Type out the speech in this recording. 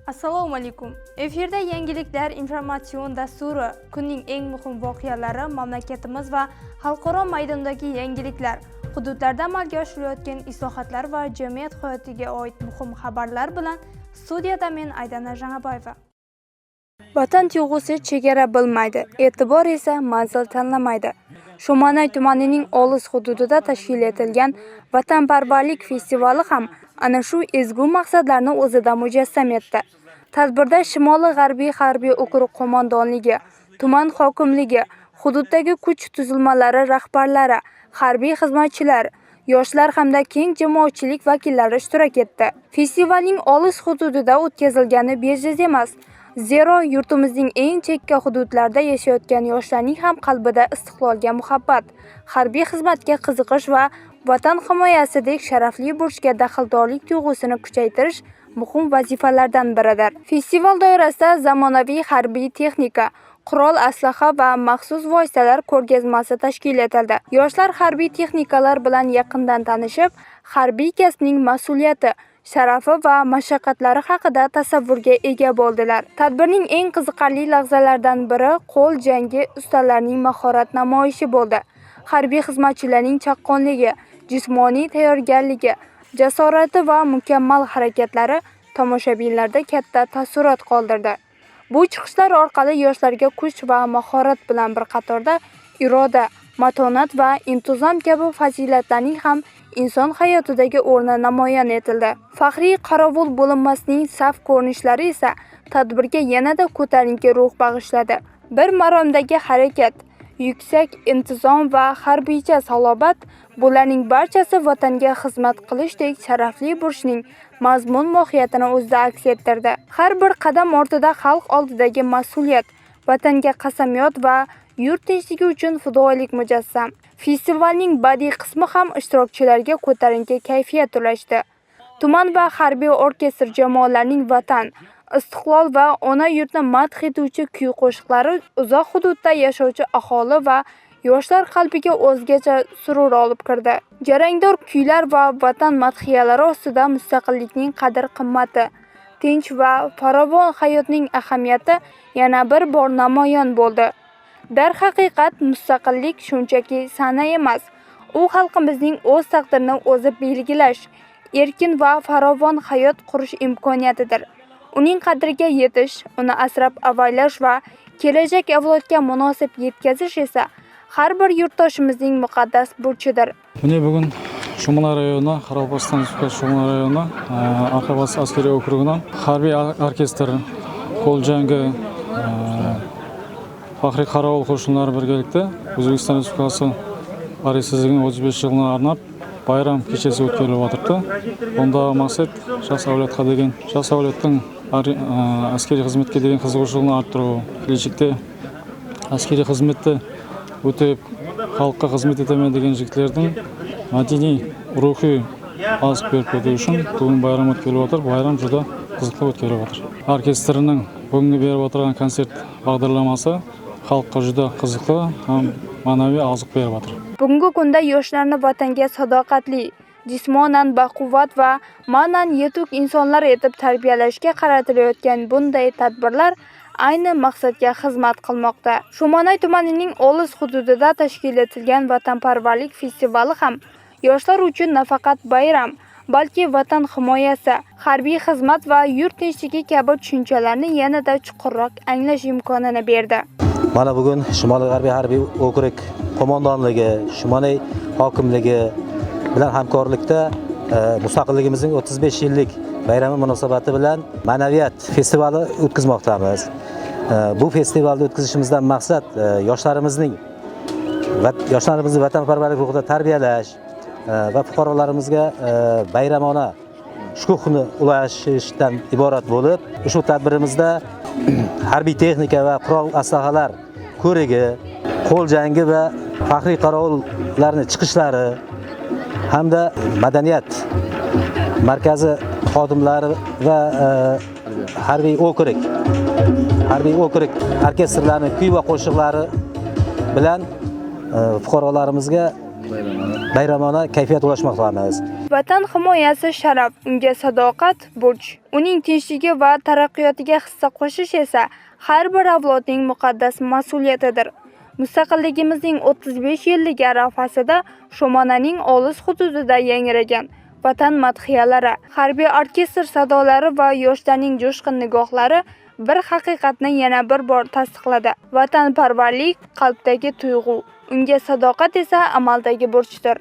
Assalomu alaykum. Efirda yangiliklar informatsion dasturi. Kunning eng muhim voqealari, mamlakatimiz va xalqaro maydondagi yangiliklar, hududlarda amalga oshirilayotgan islohotlar va jamiyat hayotiga oid muhim xabarlar bilan studiyada men Aydana Janaboyeva. Vatan tuyg'usi chegara bilmaydi, e'tibor esa manzil tanlamaydi. Shumanay tumanining olis hududida tashkil etilgan Vatanparvarlik festivali ham ana shu ezgu maqsadlarni o'zida mujassam etdi. Tadbirda Shimoli-G'arbiy harbiy okrug qo'mondonligi, tuman hokimligi, hududdagi kuch tuzilmalari rahbarlari, harbiy xizmatchilar, yoshlar hamda keng jamoatchilik vakillari ishtirok etdi. Festivalning olis hududida o'tkazilgani bejiz emas. Zero yurtimizning eng chekka hududlarida yashayotgan yoshlarning ham qalbida istiqlolga muhabbat, harbiy xizmatga qiziqish va vatan himoyasidek sharafli burchga daxldorlik tuyg'usini kuchaytirish muhim vazifalardan biridir. Festival doirasida zamonaviy harbiy texnika, qurol aslaha va maxsus vositalar ko'rgazmasi tashkil etildi. Yoshlar harbiy texnikalar bilan yaqindan tanishib, harbiy kasbning mas'uliyati, sharafi va mashaqqatlari haqida tasavvurga ega bo'ldilar. Tadbirning eng qiziqarli lahzalaridan biri qo'l jangi ustalarining mahorat namoyishi bo'ldi. Harbiy xizmatchilarning chaqqonligi, jismoniy tayyorgarligi, jasorati va mukammal harakatlari tomoshabinlarda katta taassurot qoldirdi. Bu chiqishlar orqali yoshlarga kuch va mahorat bilan bir qatorda iroda, matonat va intizom kabi fazilatlarning ham inson hayotidagi o'rni namoyon etildi. Faxriy qorovul bo'linmasining saf ko'rinishlari esa tadbirga yanada ko'tarinki ruh bag'ishladi. Bir maromdagi harakat, yuksak intizom va harbiycha salobat, bularning barchasi vatanga xizmat qilishdek sharafli burchning mazmun mohiyatini o'zida aks ettirdi. Har bir qadam ortida xalq oldidagi mas'uliyat, vatanga qasamyod va yurt tinchligi uchun fidoyilik mujassam. Festivalning badiiy qismi ham ishtirokchilarga ko'tarinki kayfiyat ulashdi. Tuman va harbiy orkestr jamoalarining vatan, istiqlol va ona yurtni madh etuvchi kuy-qo'shiqlari uzoq hududda yashovchi aholi va yoshlar qalbiga o'zgacha surur olib kirdi. Jarangdor kuylar va vatan madhiyalari ostida mustaqillikning qadr-qimmati, tinch va farovon hayotning ahamiyati yana bir bor namoyon bo'ldi. Darhaqiqat mustaqillik shunchaki sana emas, u xalqimizning o'z taqdirini o'zi belgilash, erkin va farovon hayot qurish imkoniyatidir. Uning qadriga yetish, uni asrab-avaylash va kelajak avlodga munosib yetkazish esa har bir yurtdoshimizning muqaddas burchidir. Mine bugun Shumanay rayoni, Qoraqalpog'iston Respublikasi Shumanay rayoni, Arxabas askariy okrugidan harbiy orkestr, qo'l jangi, faxriy qorovul qo'shinlari birgalikda O'zbekiston Respublikasi xavfsizligining 35 yilini arnab bayram kechasi o'tkazilib o'tirdi. Bunda maqsad shaxs avlodga degan, shaxs avlodning askariy xizmatga degan qiziqishini orttiruv, kelajakda askariy xizmatda o'tib xalqqa xizmat etaman degan yigitlarning madaniy, ruhiy oziq berib o'tish uchun bugun bayram o'tkazilib o'tir. Bayram juda qiziqli o'tkazilib o'tir. Orkestrning bugungi berib o'tirgan konsert bag'darlamasi xalqqa juda qiziqli ham ma'naviy oziq berib o'tir. Bugungi kunda yoshlarni vatanga sadoqatli, jismonan baquvvat va ma'nan yetuk insonlar etib tarbiyalashga qaratilayotgan bunday tadbirlar ayni maqsadga xizmat qilmoqda. Shumanay tumanining olis hududida tashkil etilgan Vatanparvarlik festivali ham yoshlar uchun nafaqat bayram, balki vatan himoyasi, harbiy xizmat va yurt tinchligi kabi tushunchalarni yanada chuqurroq anglash imkonini berdi. Mana bugun Shimoli-G'arbiy harbiy okrug qo'mondonligi, Shumanay hokimligi bilan hamkorlikda mustaqilligimizning 35 yillik bayrami munosabati bilan ma'naviyat festivali o'tkazmoqdamiz. Bu festivalni o'tkazishimizdan maqsad yoshlarimizni vatanparvarlik ruhida tarbiyalash va fuqarolarimizga bayramona shukuhni ulashishdan iborat bo'lib, ushbu tadbirimizda harbiy texnika va qurol aslahalar ko'rigi, qo'l jangi va faxriy qorovullarning chiqishlari hamda madaniyat markazi xodimlari va harbiy okrug orkestrlarining kuy va qo'shiqlari bilan fuqarolarimizga bayramona kayfiyat ulashmoqdamiz. Vatan himoyasi sharaf, unga sadoqat burch. Uning tinchligi va taraqqiyotiga hissa qo'shish esa har bir avlodning muqaddas mas'uliyatidir. Mustaqilligimizning 35 yilligi arafasida Shomonaning olis hududida yangragan vatan madhiyalari, harbiy orkestr sadolari va yoshlarning jo'shqin nigohlari bir haqiqatni yana bir bor tasdiqladi. Vatanparvarlik qalbdagi tuyg'u, unga sadoqat esa amaldagi burchdir.